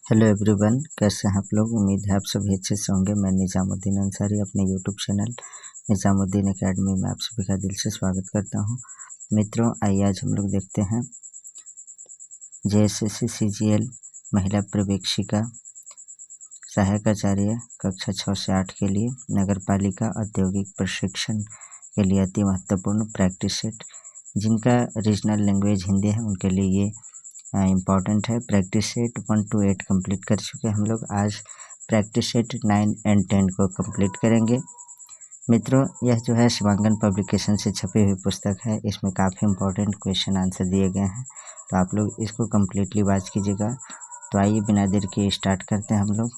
Hello everyone, कैसे हैं आप लोग। उम्मीद है आप सभी अच्छे से होंगे। मैं निज़ामुद्दीन अंसारी अपने यूट्यूब चैनल निज़ामुद्दीन एकेडमी में आप सभी का दिल से स्वागत करता हूं। मित्रों, आइए आज हम लोग देखते हैं JSSC CGL महिला पर्यवेक्षिका सहायकाचार्य कक्षा 6 से 8 के लिए नगर पालिका औद्योगिक प्रशिक्षण के लिए अति महत्वपूर्ण प्रैक्टिस सेट, जिनका रीजनल लैंग्वेज हिंदी है, उनके लिए ये इम्पॉर्टेंट है। प्रैक्टिस सेट 1 to 8 कंप्लीट कर चुके हैं हम लोग। आज प्रैक्टिस सेट 9 and 10 को कंप्लीट करेंगे। मित्रों, यह जो है शिवांगन पब्लिकेशन से छपी हुई पुस्तक है। इसमें काफ़ी इम्पोर्टेंट क्वेश्चन आंसर दिए गए हैं, तो आप लोग इसको कम्प्लीटली वॉच कीजिएगा। तो आइए बिना देर के स्टार्ट करते हैं हम लोग।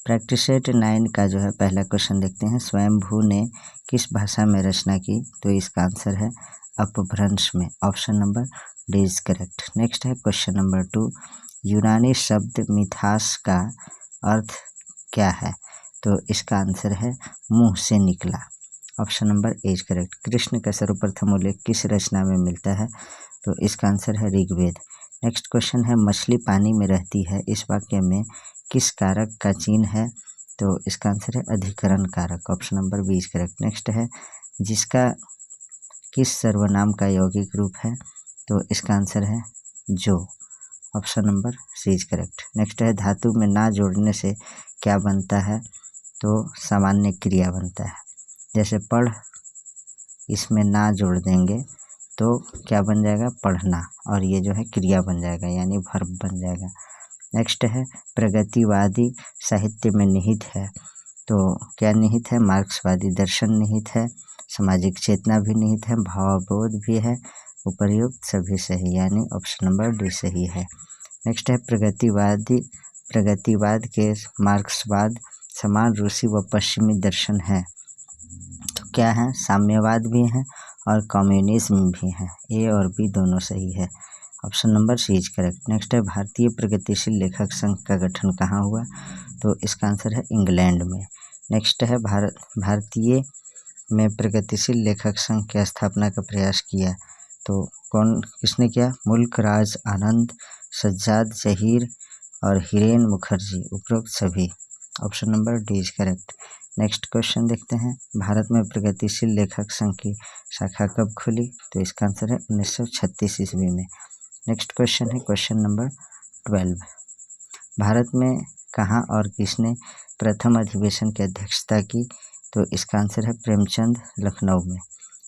प्रैक्टिस सेट 9 का जो है पहला क्वेश्चन देखते हैं। स्वयंभू ने किस भाषा में रचना की? तो इसका आंसर है अपभ्रंश में। Option number D is correct. Next है क्वेश्चन नंबर 2। यूनानी शब्द मिथास का अर्थ क्या है? तो इसका आंसर है मुंह से निकला। Option number A is correct. Krishna का सर्वप्रथम उल्लेख किस रचना में मिलता है? तो इसका आंसर है ऋग्वेद। नेक्स्ट क्वेश्चन है मछली पानी में रहती है, इस वाक्य में किस कारक का चिन्ह है? तो इसका आंसर है अधिकरण कारक। Option number B is correct. Next है जिसका किस सर्वनाम का यौगिक रूप है? तो इसका आंसर है जो। Option number C is correct. Next है धातु में ना जोड़ने से क्या बनता है? तो सामान्य क्रिया बनता है। जैसे पढ़, इसमें ना जोड़ देंगे तो क्या बन जाएगा? पढ़ना, और ये जो है क्रिया बन जाएगा, यानी वर्ब बन जाएगा। नेक्स्ट है प्रगतिवादी साहित्य में निहित है, तो क्या निहित है? मार्क्सवादी दर्शन निहित है, सामाजिक चेतना भी निहित है, भावबोध भी है, उपर्युक्त सभी सही, यानी ऑप्शन नंबर डी सही है। नेक्स्ट है प्रगतिवाद के मार्क्सवाद समान रूसी व पश्चिमी दर्शन है, तो क्या है? साम्यवाद भी है और कम्युनिज्म भी है। ए और बी दोनों सही है। Option number C is correct. Next है भारतीय प्रगतिशील लेखक संघ का गठन कहाँ हुआ? तो इसका आंसर है इंग्लैंड में। नेक्स्ट है भारतीय में प्रगतिशील लेखक संघ की स्थापना का प्रयास किया, तो किसने किया? मुल्क राज आनंद, सज्जाद जहीर और हिरेन मुखर्जी, उपरोक्त सभी। Option number D is correct. Next question देखते हैं। भारत में प्रगतिशील लेखक संघ की शाखा कब खुली? तो इसका आंसर है 1936 ईस्वी में। नेक्स्ट क्वेश्चन है क्वेश्चन नंबर 12। भारत में कहाँ और किसने प्रथम अधिवेशन की अध्यक्षता की? तो इसका आंसर है प्रेमचंद, लखनऊ में।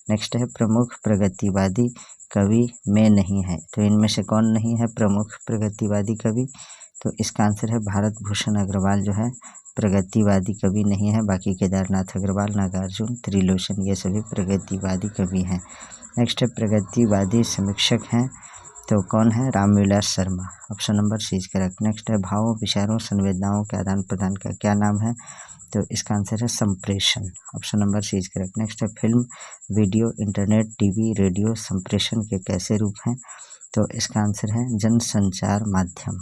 नेक्स्ट है प्रमुख प्रगतिवादी कवि में नहीं है, तो इनमें से कौन नहीं है प्रमुख प्रगतिवादी कवि? तो इसका आंसर है भारत भूषण अग्रवाल जो है प्रगतिवादी कवि नहीं है। बाकी केदारनाथ अग्रवाल, नागार्जुन, त्रिलोचन, ये सभी प्रगतिवादी कवि हैं। नेक्स्ट है प्रगतिवादी समीक्षक हैं, तो कौन है? Ramvilas Sharma. Option number C is correct. Next है भावों, विचारों, संवेदनाओं के आदान प्रदान का क्या नाम है? तो इसका आंसर है संप्रेषण। Option number C is correct. Next है film, video, internet, TV, radio संप्रेषण के कैसे रूप हैं? तो इसका आंसर है जनसंचार माध्यम।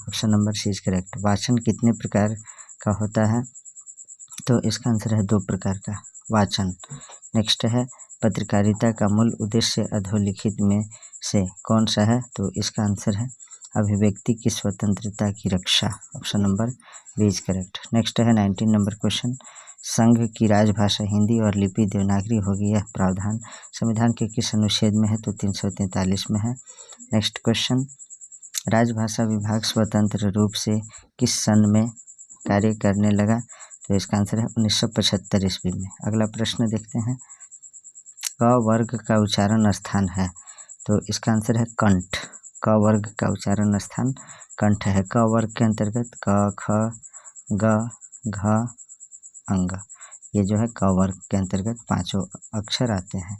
Option number C is correct. वाचन कितने प्रकार का होता है? तो इसका आंसर है 2 प्रकार का वाचन। नेक्स्ट है पत्रकारिता का मूल उद्देश्य अधोलिखित में से कौन सा है? तो इसका आंसर है अभिव्यक्ति की स्वतंत्रता की रक्षा। Option number B is correct. Next है 19 नंबर क्वेश्चन। संघ की राजभाषा हिंदी और लिपि देवनागरी होगी, यह प्रावधान संविधान के किस अनुच्छेद में है? तो 343 में है। नेक्स्ट क्वेश्चन, राजभाषा विभाग स्वतंत्र रूप से किस सन में कार्य करने लगा? तो इसका आंसर है 1975 ईस्वी में। अगला प्रश्न देखते हैं। क वर्ग का उच्चारण स्थान है, तो इसका आंसर है कंठ। क वर्ग का उच्चारण स्थान कंठ है। क वर्ग के अंतर्गत क, ख, ग, घ, अंग, ये जो है क वर्ग के अंतर्गत 5 अक्षर आते हैं।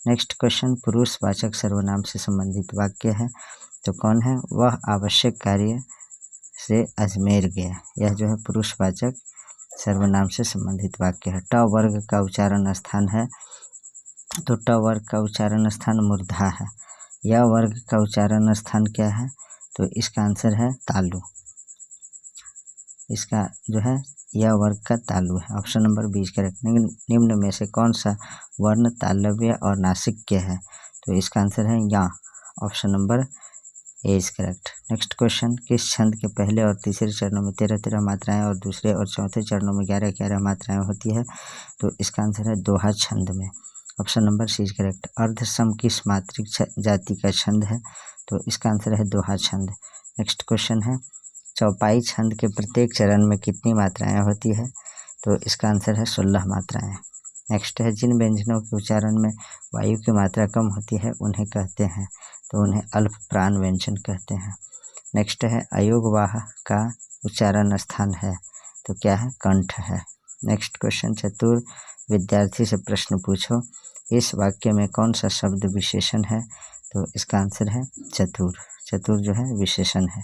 नेक्स्ट क्वेश्चन, पुरुषवाचक सर्वनाम से संबंधित वाक्य है, तो कौन है? वह आवश्यक कार्य से अजमेर गया। यह जो है पुरुषवाचक सर्वनाम से संबंधित वाक्य है। ट वर्ग का उच्चारण स्थान है, तो ट वर्ग का उच्चारण स्थान मूर्धा है। य वर्ग का उच्चारण स्थान क्या है? तो इसका आंसर है तालु। इसका जो है य वर्ग का तालु है। Option number B is correct. निम्न में से कौन सा वर्ण तालव्य और नासिक्य है? तो इसका आंसर है या। Option number A is correct. Next question, किस छंद के पहले और तीसरे चरणों में 13-13 मात्राएं और दूसरे और चौथे चरणों में 11-11 मात्राएं होती है? तो इसका आंसर है दोहा छंद में। Option number C is correct. अर्धसम किस मात्रिक जाति का छंद है? तो इसका आंसर है दोहा छंद। नेक्स्ट क्वेश्चन है, चौपाई छंद के प्रत्येक चरण में कितनी मात्राएं होती है? तो इसका आंसर है 16 मात्राएं। नेक्स्ट है, जिन व्यंजनों के उच्चारण में वायु की मात्रा कम होती है उन्हें कहते हैं? तो उन्हें अल्प प्राण व्यंजन कहते हैं। नेक्स्ट है, अयोगवाह का उच्चारण स्थान है? तो क्या है? कंठ है। नेक्स्ट क्वेश्चन, चतुर विद्यार्थी से प्रश्न पूछो, इस वाक्य में कौन सा शब्द विशेषण है? तो इसका आंसर है चतुर। चतुर जो है विशेषण है।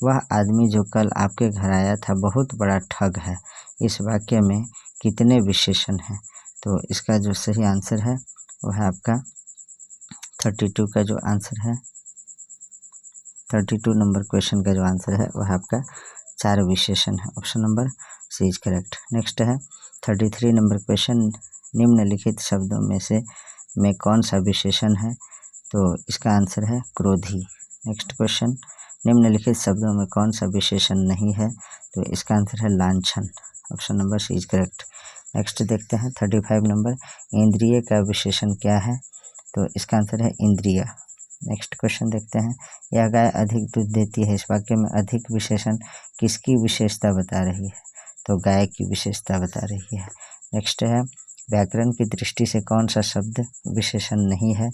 वह आदमी जो कल आपके घर आया था बहुत बड़ा ठग है, इस वाक्य में कितने विशेषण हैं? तो इसका जो सही आंसर है वह है आपका 32 का जो आंसर है, 32 नंबर क्वेश्चन का जो आंसर है वह आपका 4 विशेषण है। Option number C is correct. Next है 33 नंबर क्वेश्चन, निम्नलिखित शब्दों में कौन सा विशेषण है? तो इसका आंसर है क्रोधी। नेक्स्ट क्वेश्चन, निम्नलिखित शब्दों में कौन सा विशेषण नहीं है? तो इसका आंसर है लांछन। Option number C is correct. Next देखते हैं 35 नंबर, इंद्रिय का विशेषण क्या है? तो इसका आंसर है इंद्रिय। नेक्स्ट क्वेश्चन देखते हैं, यह गाय अधिक दूध देती है, इस वाक्य में अधिक विशेषण किसकी विशेषता बता रही है? तो गाय की विशेषता बता रही है। नेक्स्ट है, व्याकरण की दृष्टि से कौन सा शब्द विशेषण नहीं है?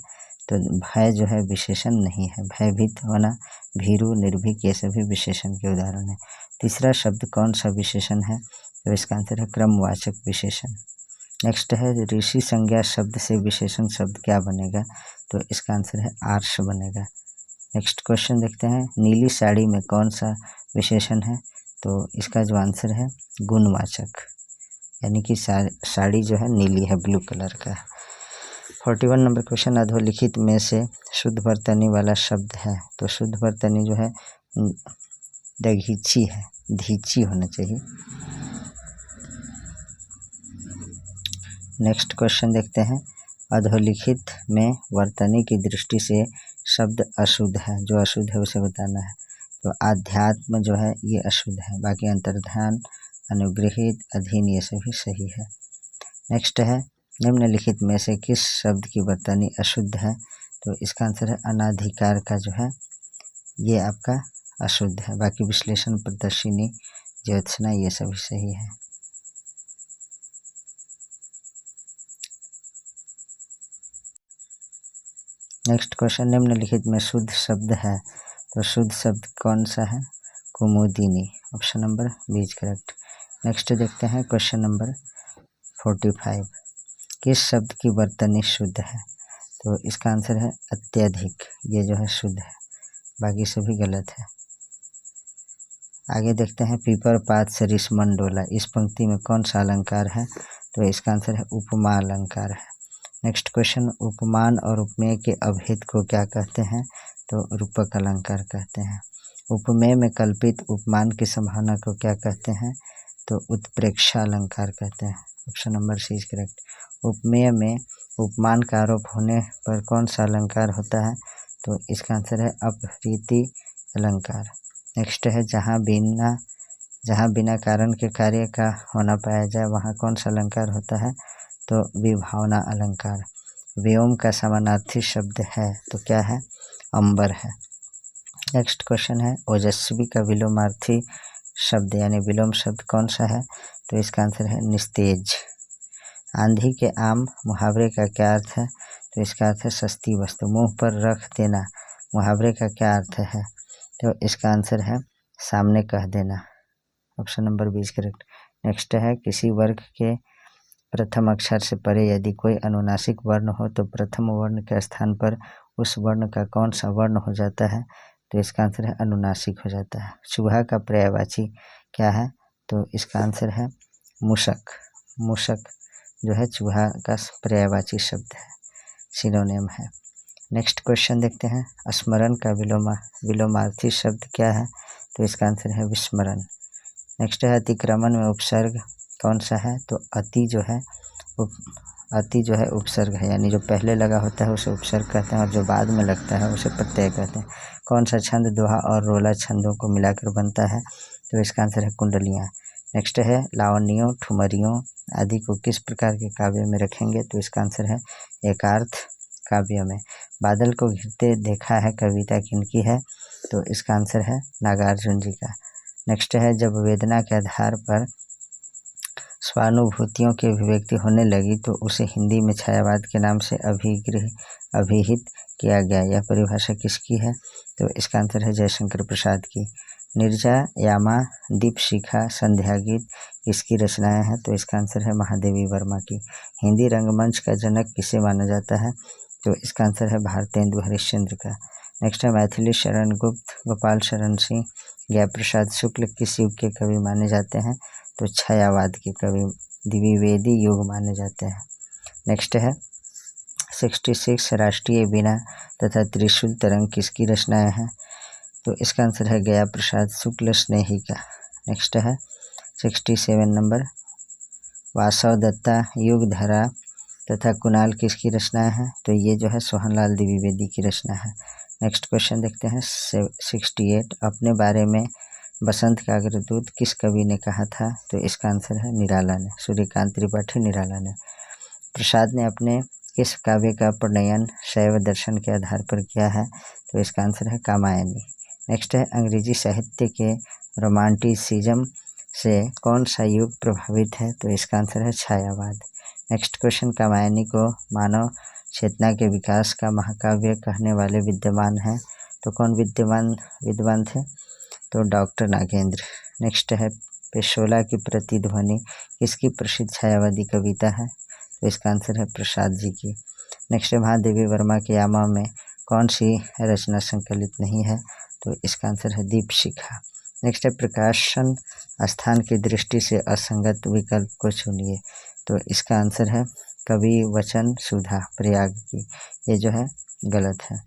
तो भय जो है विशेषण नहीं है। भयभीत होना, भीरू, निर्भीक, ये सभी विशेषण के उदाहरण है। तीसरा शब्द कौन सा विशेषण है? तो इसका आंसर है क्रमवाचक विशेषण। नेक्स्ट है, ऋषि संज्ञा शब्द से विशेषण शब्द क्या बनेगा? तो इसका आंसर है आर्ष बनेगा। नेक्स्ट क्वेश्चन देखते हैं, नीली साड़ी में कौन सा विशेषण है? तो इसका जो आंसर है गुणवाचक, यानी कि साड़ी जो है नीली है, ब्लू कलर का। 41 नंबर क्वेश्चन, अधोलिखित में से शुद्ध वर्तनी वाला शब्द है? तो शुद्ध वर्तनी जो है दघीची है, धीची होना चाहिए। नेक्स्ट क्वेश्चन देखते हैं, अधोलिखित में वर्तनी की दृष्टि से शब्द अशुद्ध है, जो अशुद्ध है उसे बताना है। तो आध्यात्म जो है ये अशुद्ध है, बाकी अंतर्ध्यान, अनुग्रहित, अधीन ये सभी सही है। नेक्स्ट है, निम्नलिखित में से किस शब्द की वर्तनी अशुद्ध है? तो इसका आंसर है अनाधिकार का जो है ये आपका अशुद्ध है, बाकी विश्लेषण, प्रदर्शिनी, ज्योत्सना ये सभी सही है। नेक्स्ट क्वेश्चन, निम्नलिखित में शुद्ध शब्द है? तो शुद्ध शब्द कौन सा है? कुमुदिनी। Option number B is correct. Next देखते हैं क्वेश्चन नंबर 45, किस शब्द की वर्तनी शुद्ध है? तो इसका आंसर है अत्यधिक, ये जो है शुद्ध है, बाकी सभी गलत है। आगे देखते हैं, पीपर पात सरिस मन डोला, इस पंक्ति में कौन सा अलंकार है? तो इसका आंसर है उपमा अलंकार है। नेक्स्ट क्वेश्चन, उपमान और उपमेय के अभेद को क्या कहते हैं? तो रूपक अलंकार कहते हैं। उपमेय में कल्पित उपमान की संभावना को क्या कहते हैं? तो उत्प्रेक्षा अलंकार कहते हैं। Option number C is correct. उपमेय में उपमान का आरोप होने पर कौन सा अलंकार होता है? तो इसका आंसर है अपरीति अलंकार। नेक्स्ट है, जहाँ बिना कारण के कार्य का होना पाया जाए वहाँ कौन सा अलंकार होता है? तो विभावना अलंकार। व्योम का समानार्थी शब्द है तो क्या है? अंबर है। नेक्स्ट क्वेश्चन है, ओजस्वी का विलोमार्थी शब्द यानी विलोम शब्द कौन सा है? तो इसका आंसर है निस्तेज। आंधी के आम मुहावरे का क्या अर्थ है? तो इसका अर्थ है सस्ती वस्तु। मुंह पर रख देना मुहावरे का क्या अर्थ है? तो इसका आंसर है सामने कह देना। Option number B is correct. Next है, किसी वर्ग के प्रथम अक्षर से परे यदि कोई अनुनासिक वर्ण हो तो प्रथम वर्ण के स्थान पर उस वर्ण का कौन सा वर्ण हो जाता है? तो इसका आंसर है अनुनासिक हो जाता है। चूहा का पर्यायवाची क्या है? तो इसका आंसर है मूषक। मूषक जो है चूहा का पर्यायवाची शब्द है, सिनोनिम है। नेक्स्ट क्वेश्चन देखते हैं, स्मरण का विलोमार्थी शब्द क्या है? तो इसका आंसर है विस्मरण। नेक्स्ट है, अतिक्रमण में उपसर्ग कौन सा है? तो अति जो है अति जो है उपसर्ग है, यानी जो पहले लगा होता है उसे उपसर्ग कहते हैं और जो बाद में लगता है उसे प्रत्यय कहते हैं। कौन सा छंद दोहा और रोला छंदों को मिलाकर बनता है? तो इसका आंसर है कुंडलियाँ। नेक्स्ट है लावण्यों, ठुमरियों आदि को किस प्रकार के काव्य में रखेंगे? तो इसका आंसर है एकार्थ काव्य में। बादल को घिरते देखा है कविता किनकी है? तो इसका आंसर है नागार्जुन जी का। नेक्स्ट है जब वेदना के आधार पर स्वानुभूतियों की अभिव्यक्ति होने लगी तो उसे हिंदी में छायावाद के नाम से अभिहित किया गया। यह परिभाषा किसकी है? तो इसका आंसर है जयशंकर प्रसाद की। निर्जा, यामा, दीपशिखा, संध्या गीत किसकी रचनाएं हैं? तो इसका आंसर है महादेवी वर्मा की। हिंदी रंगमंच का जनक किसे माना जाता है? तो इसका आंसर है भारतेंदु हरिश्चंद्र का। नेक्स्ट है मैथिली शरण गुप्त, गोपाल शरण सिंह, जयप्रसाद शुक्ल किस युग के कवि माने जाते हैं? तो छायावाद के कवि, द्विवेदी युग माने जाते हैं। नेक्स्ट है 66 राष्ट्रीय वीणा तथा त्रिशूल तरंग किसकी रचनाएं हैं? तो इसका आंसर है गया प्रसाद शुक्ल स्नेही का। नेक्स्ट है 67 नंबर वासव दत्ता, युग धरा तथा कुणाल किसकी रचनाएं हैं? तो ये जो है सोहनलाल द्विवेदी की रचना है। नेक्स्ट क्वेश्चन देखते हैं 68 अपने बारे में बसंत का अग्रदूत किस कवि ने कहा था? तो इसका आंसर है निराला ने, सूर्यकांत त्रिपाठी निराला ने। प्रसाद ने अपने किस काव्य का प्रणयन शैव दर्शन के आधार पर किया है? तो इसका आंसर है कामायनी। नेक्स्ट है अंग्रेजी साहित्य के रोमांटिसिज्म से कौन सा युग प्रभावित है? तो इसका आंसर है छायावाद। नेक्स्ट क्वेश्चन कामायनी को मानव चेतना के विकास का महाकाव्य कहने वाले विद्वान हैं? तो कौन विद्वान थे? तो डॉक्टर नागेंद्र। नेक्स्ट है पेशोला की प्रतिध्वनि किसकी प्रसिद्ध छायावादी कविता है? तो इसका आंसर है प्रसाद जी की। नेक्स्ट है महादेवी वर्मा के यामा में कौन सी रचना संकलित नहीं है? तो इसका आंसर है दीपशिखा। नेक्स्ट है प्रकाशन स्थान की दृष्टि से असंगत विकल्प को चुनिए। तो इसका आंसर है कवि वचन सुधा प्रयाग की। ये जो है गलत है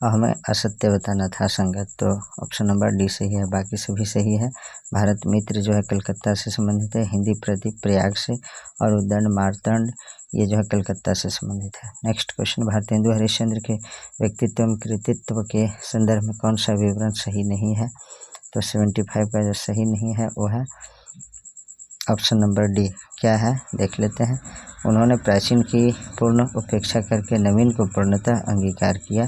और हमें असत्य बताना था संगत, तो ऑप्शन नंबर डी सही है, बाकी सभी सही है। भारत मित्र जो है कलकत्ता से संबंधित है, हिंदी प्रदीप प्रयाग से और उद्दंड मार्तंड ये जो है कलकत्ता से संबंधित है। नेक्स्ट क्वेश्चन भारतेंदु हरिश्चंद्र के व्यक्तित्व एवं कृतित्व के संदर्भ में कौन सा विवरण सही नहीं है? तो 75 का जो सही नहीं है वो है ऑप्शन नंबर डी। क्या है देख लेते हैं। उन्होंने प्राचीन की पूर्ण उपेक्षा करके नवीन को पूर्णतः अंगीकार किया,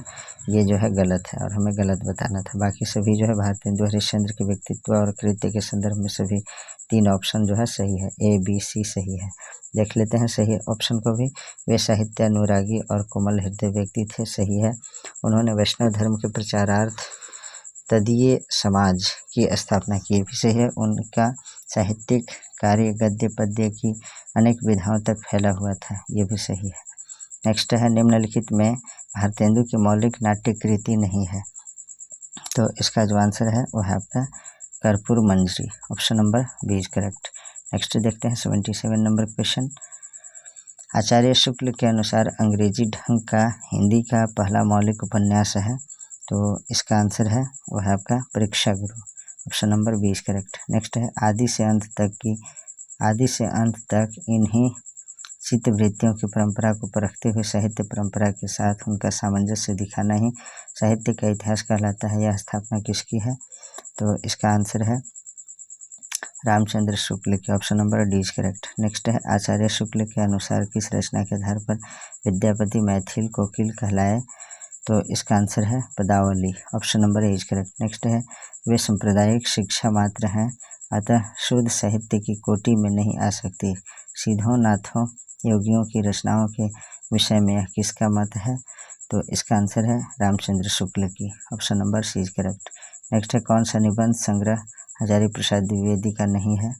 ये जो है गलत है और हमें गलत बताना था। बाकी सभी जो है भारतेंदु हरिश्चंद्र के व्यक्तित्व और कृत्य के संदर्भ में सभी 3 ऑप्शन जो है सही है, ए बी सी सही है। देख लेते हैं सही ऑप्शन को भी। वे साहित्यानुरागी और कोमल हृदय व्यक्ति थे, सही है। उन्होंने वैष्णव धर्म के प्रचारार्थ तदीय समाज की स्थापना की, भी सही है। उनका साहित्यिक कार्य गद्य पद्य की अनेक विधाओं तक फैला हुआ था, ये भी सही है। नेक्स्ट है निम्नलिखित में भारतेंदु की मौलिक नाट्य कृति नहीं है, तो इसका जो आंसर है वो है आपका Karpur Manjari, option number B is correct. Next देखते हैं 77 नंबर क्वेश्चन। आचार्य शुक्ल के अनुसार अंग्रेजी ढंग का हिंदी का पहला मौलिक उपन्यास है, तो इसका आंसर है वो है आपका Pariksha Guru, option number B is correct. Next है आदि से अंत तक इन्हीं चित्तवृत्तियों की परंपरा को परखते हुए साहित्य परंपरा के साथ उनका सामंजस्य दिखाना ही साहित्य का इतिहास कहलाता है। यह स्थापना किसकी है? तो इसका आंसर है रामचंद्र शुक्ल की, option number D is correct. Next है आचार्य शुक्ल के अनुसार किस रचना के आधार पर विद्यापति मैथिल कोकिल कहलाए? तो इसका आंसर है पदावली, option number A is correct. Next है वे सांप्रदायिक शिक्षा मात्र हैं, अतः शुद्ध साहित्य की कोटि में नहीं आ सकती। सिद्धों नाथों योगियों की रचनाओं के विषय में यह किसका मत है? तो इसका आंसर है रामचंद्र शुक्ल की, option number C is correct. Next है कौन सा निबंध संग्रह हजारी प्रसाद द्विवेदी का नहीं है?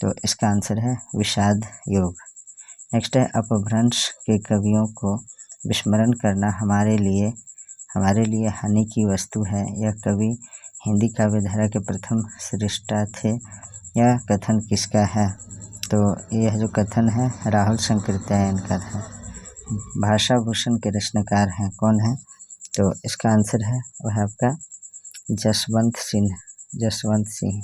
तो इसका आंसर है विषाद योग। नेक्स्ट है अपभ्रंश के कवियों को विस्मरण करना हमारे लिए हानि की वस्तु है। यह कवि हिंदी काव्यधारा के प्रथम सृष्टा थे। यह कथन किसका है? तो यह जो कथन है राहुल संकृत्यायन का है। भाषा भूषण के रचनाकार हैं, कौन है? तो इसका आंसर है वह आपका जसवंत सिंह।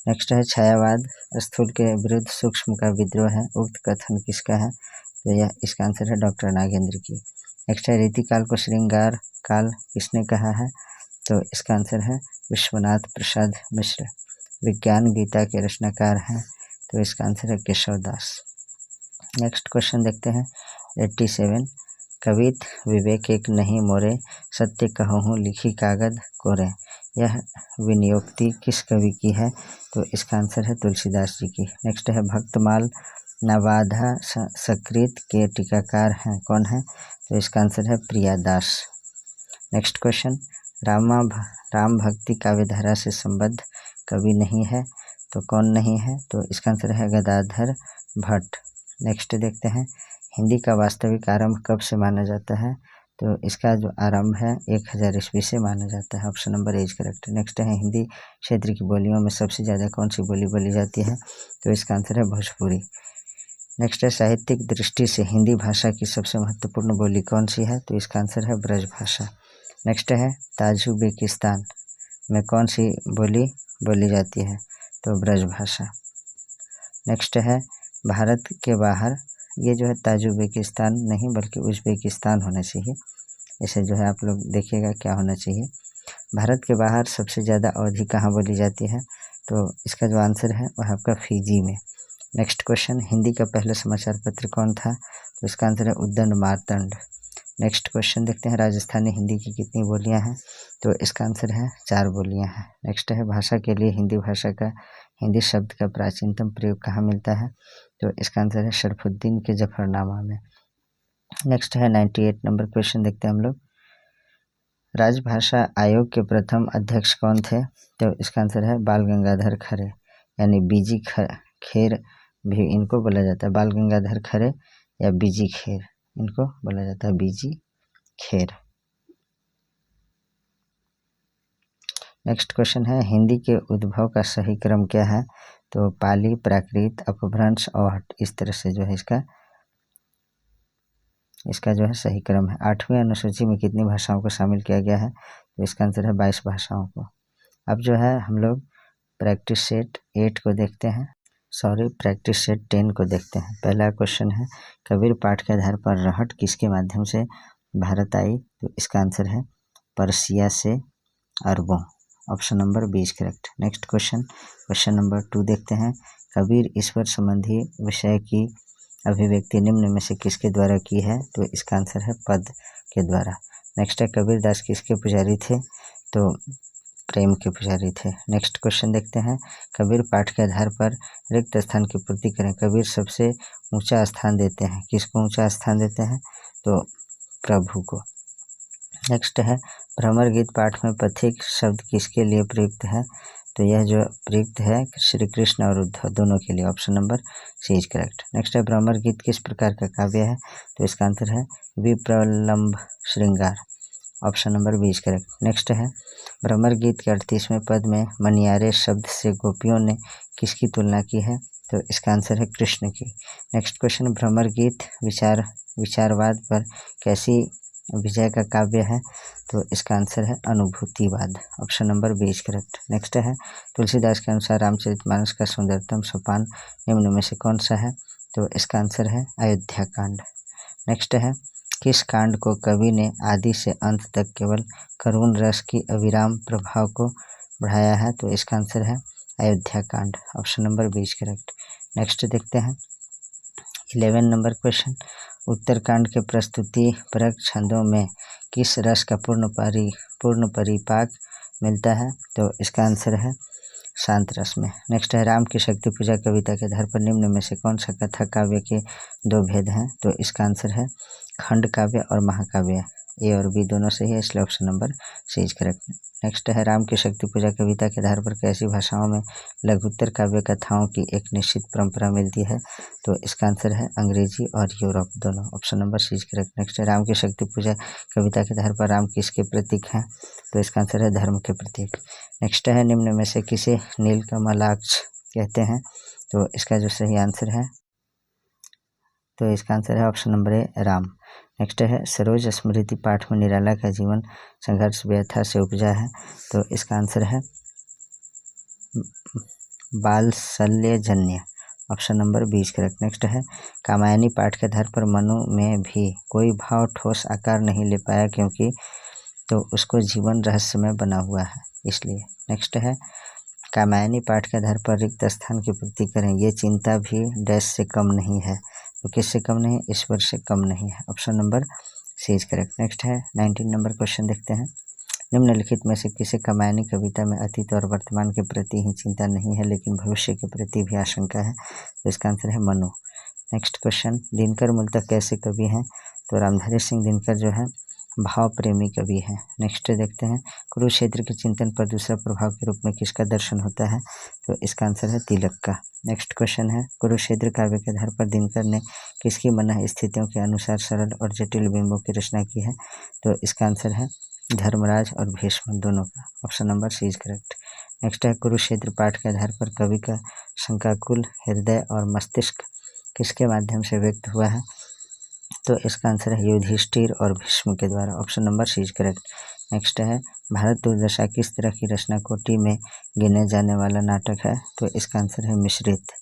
नेक्स्ट है छायावाद स्थूल के विरुद्ध सूक्ष्म का विद्रोह है, उक्त कथन किसका है? तो यह इसका आंसर है डॉक्टर नागेंद्र की। नेक्स्ट है रीतिकाल को श्रृंगार काल किसने कहा है? तो इसका आंसर है विश्वनाथ प्रसाद मिश्र। विज्ञान गीता के रचनाकार हैं, तो इसका आंसर है केशव दास। नेक्स्ट क्वेश्चन देखते हैं 87। कवित विवेक एक नहीं मोरे, सत्य कहूँ लिखी कागद कोरे। यह विनियोक्ति किस कवि की है? तो इसका आंसर है तुलसीदास जी की। नेक्स्ट है भक्तमाल नवाधा सकृत के टीकाकार हैं, कौन है? तो इसका आंसर है प्रियादास। नेक्स्ट क्वेश्चन राम भक्ति काव्यधारा से संबद्ध कवि नहीं है, तो कौन नहीं है? तो इसका आंसर है गदाधर भट्ट। नेक्स्ट देखते हैं हिंदी का वास्तविक आरंभ कब से माना जाता है? तो इसका जो आरंभ है 1000 ईस्वी से माना जाता है। Option number is correct. Next है हिंदी क्षेत्र की बोलियों में सबसे ज़्यादा कौन सी बोली बोली जाती है? तो इसका आंसर है भोजपुरी। नेक्स्ट है साहित्यिक दृष्टि से हिंदी भाषा की सबसे महत्वपूर्ण बोली कौन सी है? तो इसका आंसर है ब्रज भाषा। नेक्स्ट है ताजिकिस्तान में कौन सी बोली बोली जाती है? तो ब्रज भाषा। नेक्स्ट है भारत के बाहर, ये जो है ताजिकिस्तान नहीं बल्कि उज्बेकिस्तान होना चाहिए, इसे जो है आप लोग देखिएगा क्या होना चाहिए। भारत के बाहर सबसे ज़्यादा अवधि कहाँ बोली जाती है? तो इसका जो आंसर है वह आपका फिजी में। नेक्स्ट क्वेश्चन हिंदी का पहला समाचार पत्र कौन था? तो इसका आंसर है उद्दंड मार्तंड। नेक्स्ट क्वेश्चन देखते हैं राजस्थानी हिंदी की कितनी बोलियां हैं? तो इसका आंसर है 4 बोलियां हैं। नेक्स्ट है भाषा के लिए हिंदी भाषा का हिंदी शब्द का प्राचीनतम प्रयोग कहाँ मिलता है? तो इसका आंसर है शरफुद्दीन के जफरनामा में। नेक्स्ट है 98 नंबर क्वेश्चन देखते हैं हम लोग। राजभाषा आयोग के प्रथम अध्यक्ष कौन थे? तो इसका आंसर है बाल गंगाधर खरे, यानी बीजी खेर भी इनको बोला जाता है। बाल गंगाधर खरे या बीजी खेर, इनको बोला जाता है बीजी खेर। नेक्स्ट क्वेश्चन है हिंदी के उद्भव का सही क्रम क्या है? तो पाली, प्राकृत, अपभ्रंश और इस तरह से जो है इसका जो है सही क्रम है। 8वीं अनुसूची में कितनी भाषाओं को शामिल किया गया है? तो इसका आंसर है 22 भाषाओं को। अब जो है हम लोग प्रैक्टिस सेट 8 को देखते हैं, प्रैक्टिस सेट 10 को देखते हैं। पहला क्वेश्चन है कबीर पाठ के आधार पर रहट किसके माध्यम से भारत आई? तो इसका आंसर है पर्सिया से अरबों। Option number 20 correct. Next question number 2 देखते हैं। कबीर ईश्वर संबंधी विषय की अभिव्यक्ति निम्न में से किसके द्वारा की है? तो इसका आंसर है पद के द्वारा। नेक्स्ट है कबीर दास किसके पुजारी थे? तो प्रेम के पुजारी थे। नेक्स्ट क्वेश्चन देखते हैं कबीर पाठ के आधार पर रिक्त स्थान की पूर्ति करें। कबीर सबसे ऊंचा स्थान देते हैं, किसको ऊंचा स्थान देते हैं? तो प्रभु को। नेक्स्ट है भ्रमर गीत पाठ में पथिक शब्द किसके लिए प्रयुक्त है? तो यह जो प्रयुक्त है श्री कृष्ण और उद्धव दोनों के लिए। Option number C is correct. Next है भ्रमर गीत किस प्रकार का काव्य है? तो इसका आंसर है विप्रलंब श्रृंगार। Option number 20 correct. नेक्स्ट है भ्रमर गीत के 38वें पद में मनियारे शब्द से गोपियों ने किसकी तुलना की है? तो इसका आंसर है कृष्ण की। नेक्स्ट क्वेश्चन भ्रमर गीत विचारवाद पर कैसी विजय का काव्य है? तो इसका आंसर है अनुभूतिवाद। Option number 20 correct. नेक्स्ट है तुलसीदास के अनुसार रामचरितमानस का सुंदरतम सोपान निम्न में से कौन सा है? तो इसका आंसर है अयोध्या कांड। नेक्स्ट है किस कांड को कवि ने आदि से अंत तक केवल करुण रस की अविराम प्रभाव को बढ़ाया है? तो इसका आंसर है अयोध्या कांड। Option number 20 correct. नेक्स्ट देखते हैं 11 नंबर क्वेश्चन। उत्तरकांड के प्रस्तुति परक छंदों में किस रस का पूर्ण परिपाक मिलता है? तो इसका आंसर है शांत रस में। नेक्स्ट है राम की शक्ति पूजा कविता के आधार पर निम्न में से कौन सा कथा काव्य के 2 भेद हैं? तो इसका आंसर है खंड काव्य और महाकाव्य। ए और बी दोनों सही है, इसलिए option number C is correct. Next है राम की शक्ति पूजा कविता के आधार पर कैसी भाषाओं में लघुत्तर काव्य कथाओं की एक निश्चित परंपरा मिलती है? तो इसका आंसर है अंग्रेजी और यूरोप दोनों। Option number C is correct. Next है राम की शक्ति पूजा कविता के आधार पर राम किसके प्रतीक हैं? तो इसका आंसर है धर्म के प्रतीक। नेक्स्ट है निम्न में से किसे नीलकमलाक्ष कहते हैं? तो इसका जो सही आंसर है तो इसका आंसर है option number A Ram. Next है सरोज स्मृति पाठ में निराला का जीवन संघर्ष व्यथा से उपजा है। तो इसका आंसर है बालशल्यजन्य। Option number 20 correct. नेक्स्ट है कामायनी पाठ के आधार पर मनु में भी कोई भाव ठोस आकार नहीं ले पाया क्योंकि, तो उसको जीवन रहस्यमय बना हुआ है इसलिए। नेक्स्ट है कामायनी पाठ के आधार पर रिक्त स्थान की पूर्ति करें, ये चिंता भी डैश से कम नहीं है। तो किससे कम नहीं? ईश्वर से कम नहीं है। Option number C is correct. Next है 19 नंबर क्वेश्चन देखते हैं। निम्नलिखित में से किसी कामायनी कविता में अतीत और वर्तमान के प्रति ही चिंता नहीं है लेकिन भविष्य के प्रति भी आशंका है? तो इसका आंसर है मनु। नेक्स्ट क्वेश्चन, दिनकर मूलतः कैसे कवि हैं? तो रामधारी सिंह दिनकर जो है भाव प्रेमी कवि है। नेक्स्ट देखते हैं कुरुक्षेत्र के चिंतन पर दूसरा प्रभाव के रूप में किसका दर्शन होता है? तो इसका आंसर है तिलक का। नेक्स्ट क्वेश्चन है कुरुक्षेत्र काव्य के आधार पर दिनकर ने किसकी मन स्थितियों के अनुसार सरल और जटिल बिंबों की रचना की है? तो इसका आंसर है धर्मराज और भीष्म दोनों का। Option number C is correct. Next है कुरुक्षेत्र पाठ के आधार पर कवि का शंकाकुल हृदय और मस्तिष्क किसके माध्यम से व्यक्त हुआ है? तो इसका आंसर है युधिष्ठिर और भीष्म के द्वारा। Option number C is correct. Next है भारत दुर्दशा किस तरह की रचना कोटि में गिने जाने वाला नाटक है? तो इसका आंसर है मिश्रित।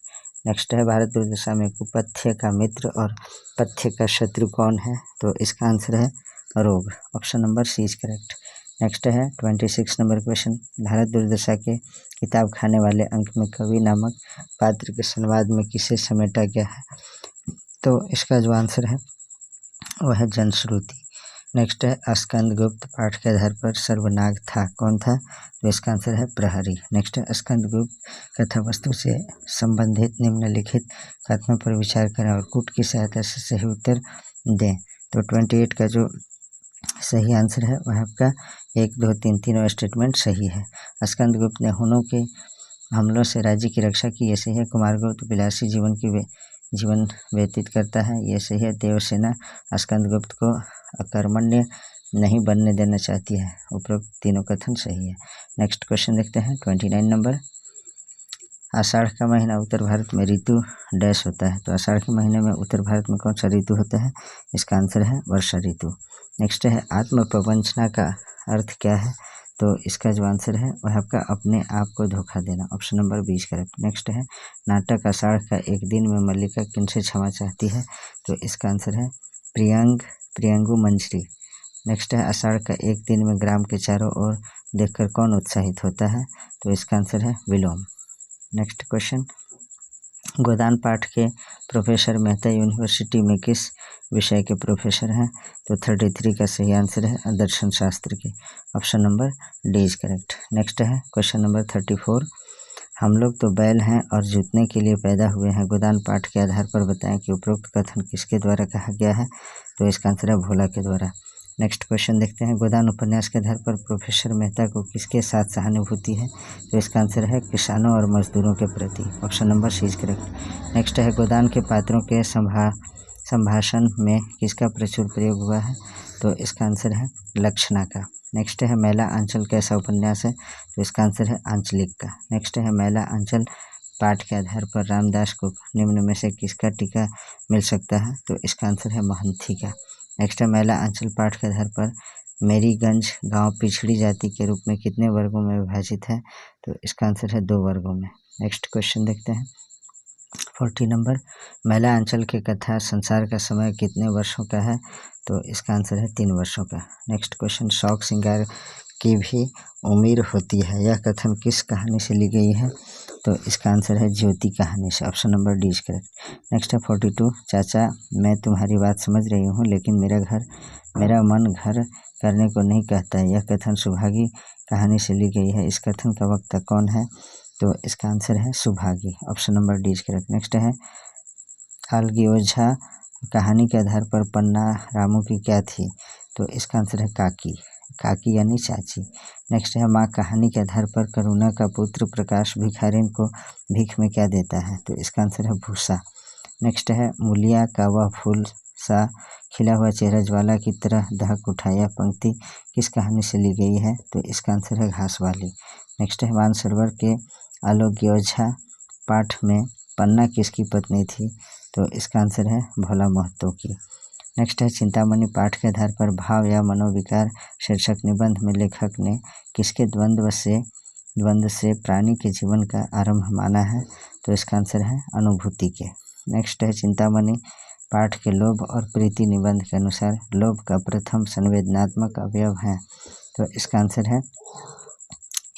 नेक्स्ट है भारत दुर्दशा में कुपथ्य का मित्र और पथ्य का शत्रु कौन है? तो इसका आंसर है रोग। Option number C is correct. Next है 26 नंबर क्वेश्चन, भारत दुर्दशा के किताब खाने वाले अंक में कवि नामक पात्र के संवाद में किसे समेटा गया है? तो इसका जो आंसर है वह है जनश्रुति। नेक्स्ट है स्कंदगुप्त पाठ के आधार पर सर्वनाग था, कौन था? तो इसका आंसर है प्रहरी। नेक्स्ट है स्कंदगुप्त कथा वस्तु से संबंधित निम्नलिखित कथनों पर विचार करें और कूट की सहायता से सही उत्तर दें। तो 28 का जो सही आंसर है वह आपका 1, 2, 3 तीनों स्टेटमेंट सही है। स्कंदगुप्त ने हुनों के हमलों से राज्य की रक्षा की, ये सही है। कुमारगुप्त विलासी जीवन व्यतीत करता है, ये सही है। देवसेना स्कंदगुप्त को अकर्मण्य नहीं बनने देना चाहती है, उपरोक्त तीनों कथन सही है। नेक्स्ट क्वेश्चन देखते हैं 29 नंबर, आषाढ़ का महीना उत्तर भारत में ऋतु डैश होता है। तो आषाढ़ के महीने में उत्तर भारत में कौन सा ऋतु होता है? इसका आंसर है वर्षा ऋतु। नेक्स्ट है आत्म प्रवंचना का अर्थ क्या है? तो इसका जो आंसर है वह आपका अपने आप को धोखा देना। Option number 20 correct. नेक्स्ट है नाटक आषाढ़ का एक दिन में मल्लिका किनसे क्षमा चाहती है? तो इसका आंसर है प्रियंगु मंजरी। नेक्स्ट है आषाढ़ का एक दिन में ग्राम के चारों ओर देखकर कौन उत्साहित होता है? तो इसका आंसर है विलोम। नेक्स्ट क्वेश्चन, गोदान पाठ के प्रोफेसर मेहता यूनिवर्सिटी में किस विषय के प्रोफेसर हैं? तो 33 का सही आंसर है दर्शन शास्त्र के। Option number D is correct. Next है क्वेश्चन नंबर 34, हम लोग तो बैल हैं और जूतने के लिए पैदा हुए हैं, गोदान पाठ के आधार पर बताएं कि उपरोक्त कथन किसके द्वारा कहा गया है? तो इसका आंसर है भोला के द्वारा। नेक्स्ट क्वेश्चन देखते हैं, गोदान उपन्यास के आधार पर प्रोफेसर मेहता को किसके साथ सहानुभूति है? तो इसका आंसर है किसानों और मजदूरों के प्रति। Option number C is correct. Next है गोदान के पात्रों के संभाषण में किसका प्रचुर प्रयोग हुआ है? तो इसका आंसर है लक्षणा का। नेक्स्ट है मैला आंचल कैसा उपन्यास है? तो इसका आंसर है आंचलिक का। नेक्स्ट है मैला आंचल पाठ के आधार पर रामदास को निम्न में से किसका टीका मिल सकता है? तो इसका आंसर है महंथी का। नेक्स्ट है मैला आंचल पाठ के आधार पर मेरीगंज गांव पिछड़ी जाति के रूप में कितने वर्गों में विभाजित है? तो इसका आंसर है 2 वर्गों में। नेक्स्ट क्वेश्चन देखते हैं 40 नंबर, मैला आंचल की कथा संसार का समय कितने वर्षों का है? तो इसका आंसर है 3 वर्षों का। नेक्स्ट क्वेश्चन, शौक श्रृंगार की भी उम्र होती है, यह कथन किस कहानी से ली गई है? तो इसका आंसर है ज्योति कहानी से। Option number D is correct. Next है 42, चाचा मैं तुम्हारी बात समझ रही हूँ लेकिन मेरा मन घर करने को नहीं कहता है, यह कथन सुभागी कहानी से ली गई है, इस कथन का वक्ता कौन है? तो इसका आंसर है Subhagi. Option number D is correct. Next है अलगियोझा कहानी के आधार पर पन्ना रामू की क्या थी? तो इसका आंसर है काकी यानी चाची। नेक्स्ट है माँ कहानी के आधार पर करुणा का पुत्र प्रकाश भिखारिन को भीख में क्या देता है? तो इसका आंसर है भूसा। नेक्स्ट है मूलिया का वह फूल सा खिला हुआ चेहरा ज्वाला की तरह दहक उठा, यह पंक्ति किस कहानी से ली गई है? तो इसका आंसर है घास वाली। नेक्स्ट है मानसरोवर के अलगियोझा पाठ में पन्ना किसकी पत्नी थी? तो इसका आंसर है भोला महतो की। नेक्स्ट है चिंतामणि पाठ के आधार पर भाव या मनोविकार शीर्षक निबंध में लेखक ने किसके द्वंद्व से द्वंद्व से प्राणी के जीवन का आरंभ माना है, तो इसका आंसर है अनुभूति के। नेक्स्ट है चिंतामणि पाठ के लोभ और प्रीति निबंध के अनुसार लोभ का प्रथम संवेदनात्मक अवयव है, तो इसका आंसर है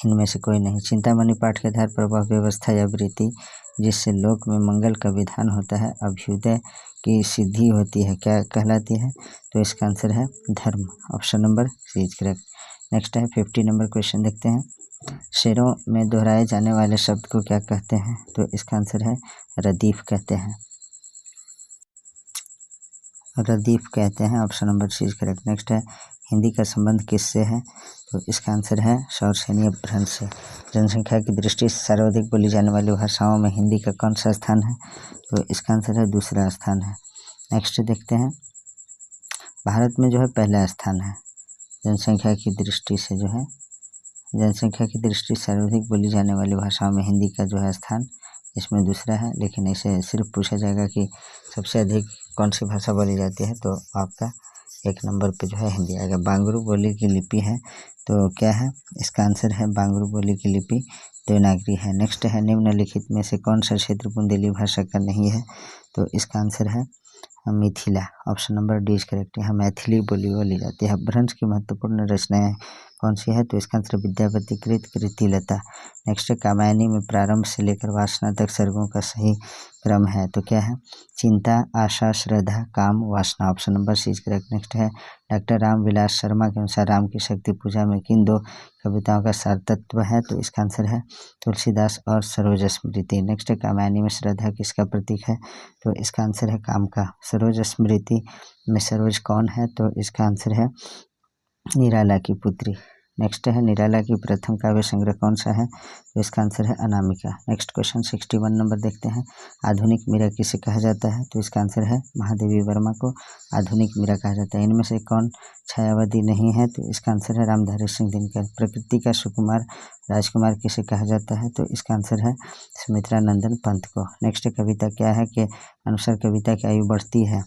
इनमें से कोई नहीं। चिंतामणि पाठ के आधार पर वह व्यवस्था या वृत्ति जिससे लोक में मंगल का विधान होता है, अभ्युदय की सिद्धि होती है, क्या कहलाती है, तो इसका आंसर है धर्म। Option number C is correct. Next है 50 नंबर क्वेश्चन देखते हैं। शेरों में दोहराए जाने वाले शब्द को क्या कहते हैं, तो इसका आंसर है रदीफ कहते हैं, रदीफ कहते हैं। Option number C is correct. Next है हिंदी का संबंध किससे है, तो इसका आंसर है शौर्सैनीय भ्रंश से। जनसंख्या की दृष्टि से सर्वाधिक बोली जाने वाली भाषाओं में हिंदी का कौन सा स्थान है, तो इसका आंसर है दूसरा स्थान है। नेक्स्ट देखते हैं भारत में जो है पहला स्थान है जनसंख्या की दृष्टि से, जो है जनसंख्या की दृष्टि से सर्वाधिक बोली जाने वाली भाषाओं में हिंदी का जो है स्थान इसमें दूसरा है, लेकिन इसे सिर्फ पूछा जाएगा कि सबसे अधिक कौन सी भाषा बोली जाती है, तो आपका 1 नंबर पे जो है हिंदी आएगा। बांगरू बोली की लिपि है, तो क्या है, इसका आंसर है बांगरू बोली की लिपि देवनागरी है। नेक्स्ट है निम्नलिखित में से कौन सा क्षेत्र बुंदेली भाषा का नहीं है, तो इसका आंसर है Mithila. Option number D is correct. यहाँ मैथिली बोली जाती है। भ्रंश की महत्वपूर्ण रचनाएं कौन सी है, तो इसका आंसर विद्यापति कृत कृतिलता। नेक्स्ट कामायनी में प्रारंभ से लेकर वासना तक सर्गों का सही क्रम है, तो क्या है, चिंता, आशा, श्रद्धा, काम, वासना। Option number C is correct. Next है डॉक्टर रामविलास शर्मा के अनुसार राम की शक्ति पूजा में किन 2 कविताओं का सार तत्व है, तो इसका आंसर है तुलसीदास और सरोज स्मृति। नेक्स्ट कामायनी में श्रद्धा किसका प्रतीक है, तो इसका आंसर है काम का। सरोज स्मृति में सरोज कौन है, तो इसका आंसर है निराला की पुत्री। नेक्स्ट है निराला की प्रथम काव्य संग्रह कौन सा है, तो इसका आंसर है अनामिका। नेक्स्ट क्वेश्चन 61 नंबर देखते हैं। आधुनिक मीरा किसे कहा जाता है, तो इसका आंसर है महादेवी वर्मा को आधुनिक मीरा कहा जाता है। इनमें से कौन छायावादी नहीं है, तो इसका आंसर है रामधारी सिंह दिनकर। प्रकृति का सुकुमार राजकुमार किसे कहा जाता है, तो इसका आंसर है सुमित्रा नंदन पंत को। नेक्स्ट कविता क्या है के अनुसार कविता की आयु बढ़ती है,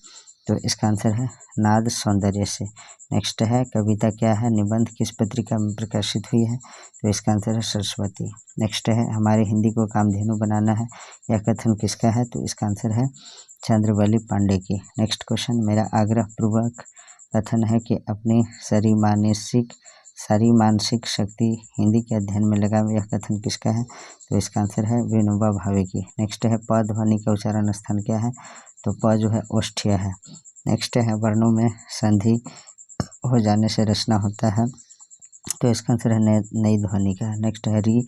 तो इसका आंसर है नाद सौंदर्य से। नेक्स्ट है कविता क्या है निबंध किस पत्रिका में प्रकाशित हुई है, तो इसका आंसर है सरस्वती। नेक्स्ट है हमारी हिंदी को कामधेनु बनाना है, यह कथन किसका है, तो इसका आंसर है चंद्रवली पांडे की। नेक्स्ट क्वेश्चन मेरा आग्रह पूर्वक कथन है कि अपनी सारी मानसिक शक्ति हिंदी के अध्ययन में लगा, यह कथन किसका है, तो इसका आंसर है विनोबा भावे की। नेक्स्ट है प ध्वनि का उच्चारण स्थान क्या है, तो प जो है ओष्ठ्य है। नेक्स्ट है वर्णों में संधि हो जाने से रचना होता है, तो इसका आंसर है नई ध्वनि का। नेक्स्ट है री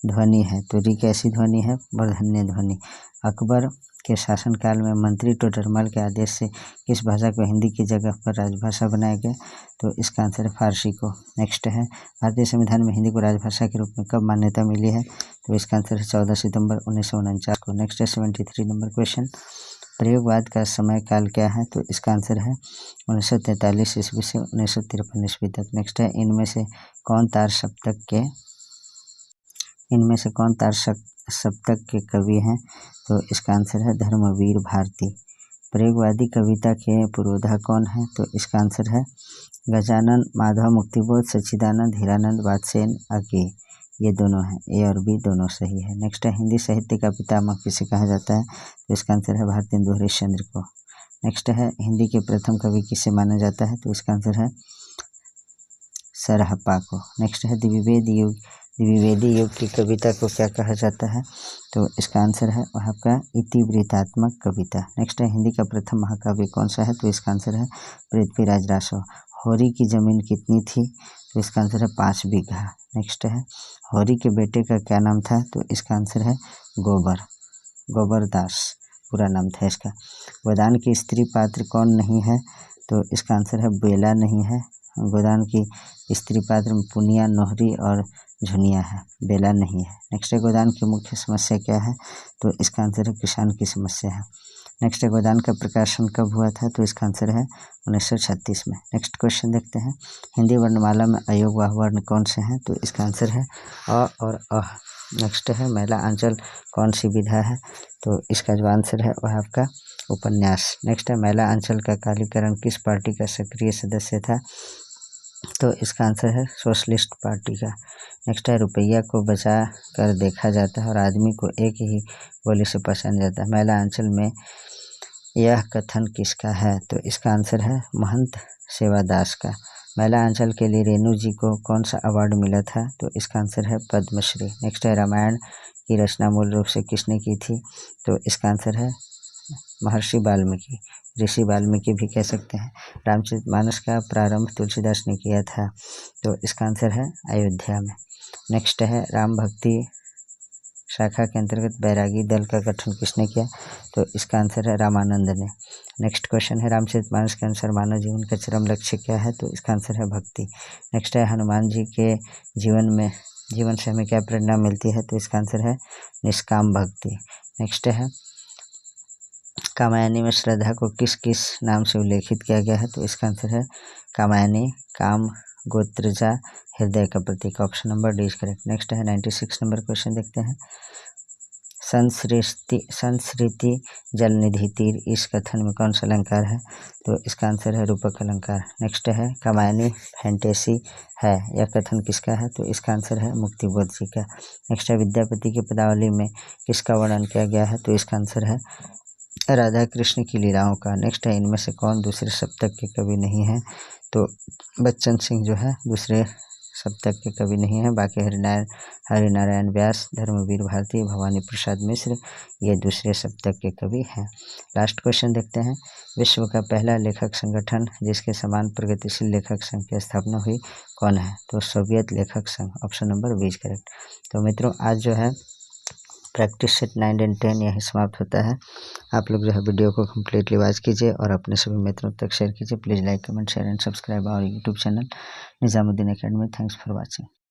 ध्वनि है, तो री कैसी ध्वनि है, मूर्धन्य ध्वनि। अकबर के शासनकाल में मंत्री टोडरमल के आदेश से किस भाषा को हिंदी की जगह पर राजभाषा बनाया गया, तो इसका आंसर है फारसी को। नेक्स्ट है भारतीय संविधान में हिंदी को राजभाषा के रूप में कब मान्यता मिली है, तो इसका आंसर है 14 सितंबर 1949 को। नेक्स्ट है 73 नंबर क्वेश्चन। प्रयोगवाद का समय काल क्या है, तो इसका आंसर है 1943 ईस्वी से 1953 ईस्वी तक। नेक्स्ट है इनमें से कौन तार सप्तक के कवि हैं, तो इसका आंसर है धर्मवीर भारती। प्रयोगवादी कविता के पुरोधा कौन है, तो इसका आंसर है गजानन, माधव मुक्तिबोध, सच्चिदानंद, हीरानंद, वात्स्ययन, अज्ञे, ये दोनों हैं, ए और बी दोनों सही है। नेक्स्ट है हिंदी साहित्य का पितामह किसे कहा जाता है, तो इसका आंसर है भारतेंदु हरिश्चंद्र को। नेक्स्ट है हिंदी के प्रथम कवि किसे माना जाता है, तो इसका आंसर है सरहप्पा को। नेक्स्ट है द्विवेदी युग की कविता को क्या कहा जाता है, तो इसका आंसर है वह आपका इतिवृत्तात्मक कविता। नेक्स्ट है हिंदी का प्रथम महाकाव्य कौन सा है, तो इसका आंसर है पृथ्वीराज रासो। होरी की जमीन कितनी थी, तो इसका आंसर है 5 बीघा। नेक्स्ट है होरी के बेटे का क्या नाम था, तो इसका आंसर है गोबरदास पूरा नाम था इसका। गोदान की स्त्री पात्र कौन नहीं है, तो इसका आंसर है बेला नहीं है। गोदान की स्त्री पात्र में पुनिया, नोहरी और झुनिया है, बेला नहीं है। नेक्स्ट है गोदान की मुख्य समस्या क्या है, तो इसका आंसर है किसान की समस्या है। नेक्स्ट है गोदान का प्रकाशन कब हुआ था, तो इसका आंसर है 1936 में। नेक्स्ट क्वेश्चन देखते हैं हिंदी वर्णमाला में अयोगवाह वर्ण कौन से हैं, तो इसका आंसर है अ और अ। नेक्स्ट है महिला अंचल कौन सी विधा है, तो इसका जो आंसर है वह आपका उपन्यास। नेक्स्ट है महिला अंचल का कालीकरण किस पार्टी का सक्रिय सदस्य था, तो इसका आंसर है सोशलिस्ट पार्टी का। नेक्स्ट है रुपया को बचा कर देखा जाता है और आदमी को एक ही बोली से पहचाना जाता है। महिला अंचल में यह कथन किसका है? तो इसका आंसर है महंत सेवादास का। महिला अंचल के लिए रेणु जी को कौन सा अवार्ड मिला था? तो इसका आंसर है पद्मश्री। नेक्स्ट है रामायण की रचना मूल रूप से किसने की थी? तो इसका आंसर है महर्षि वाल्मीकि, ऋषि वाल्मीकि भी कह सकते हैं। रामचरितमानस का प्रारंभ तुलसीदास ने किया था, तो इसका आंसर है अयोध्या में। नेक्स्ट है राम भक्ति शाखा के अंतर्गत बैरागी दल का गठन किसने किया? तो इसका आंसर है रामानंद ने। नेक्स्ट क्वेश्चन है रामचरितमानस के अनुसार मानव जीवन का चरम लक्ष्य क्या है? तो इसका आंसर है भक्ति। नेक्स्ट है हनुमान जी के जीवन से हमें क्या प्रेरणा मिलती है? तो इसका आंसर है निष्काम भक्ति। नेक्स्ट है कामायनी में श्रद्धा को किस किस नाम से उल्लेखित किया गया है? तो इसका आंसर है कामायनी, काम, गोत्रजा, हृदय का प्रतीक। Option number D is correct. Next है 96 नंबर क्वेश्चन देखते हैं। संस्कृति जलनिधि तीर इस कथन में कौन सा अलंकार है? तो इसका आंसर है रूपक अलंकार। नेक्स्ट है कामायनी फैंटेसी है, यह कथन किसका है? तो इसका आंसर है मुक्तिबोध जी का। नेक्स्ट है विद्यापति की पदावली में किसका वर्णन किया गया है? तो इसका आंसर है राधा कृष्ण की लीलाओं का। नेक्स्ट है इनमें से कौन दूसरे सप्तक के कवि नहीं है? तो बच्चन सिंह जो है दूसरे सप्तक के कवि नहीं है। बाकी हरिनारायण व्यास, धर्मवीर भारती, भवानी प्रसाद मिश्र ये दूसरे सप्तक के कवि हैं। लास्ट क्वेश्चन देखते हैं। विश्व का पहला लेखक संगठन जिसके समान प्रगतिशील लेखक संघ की स्थापना हुई कौन है? तो सोवियत लेखक संघ। Option number B is correct. तो मित्रों आज जो है प्रैक्टिस सेट 9 एंड 10 यहीं समाप्त होता है। आप लोग जो है वीडियो को कम्प्लीटली वॉच कीजिए और अपने सभी मित्रों तक शेयर कीजिए। Please like, comment, share and subscribe our YouTube channel Nizamuddin academy. Thanks for watching.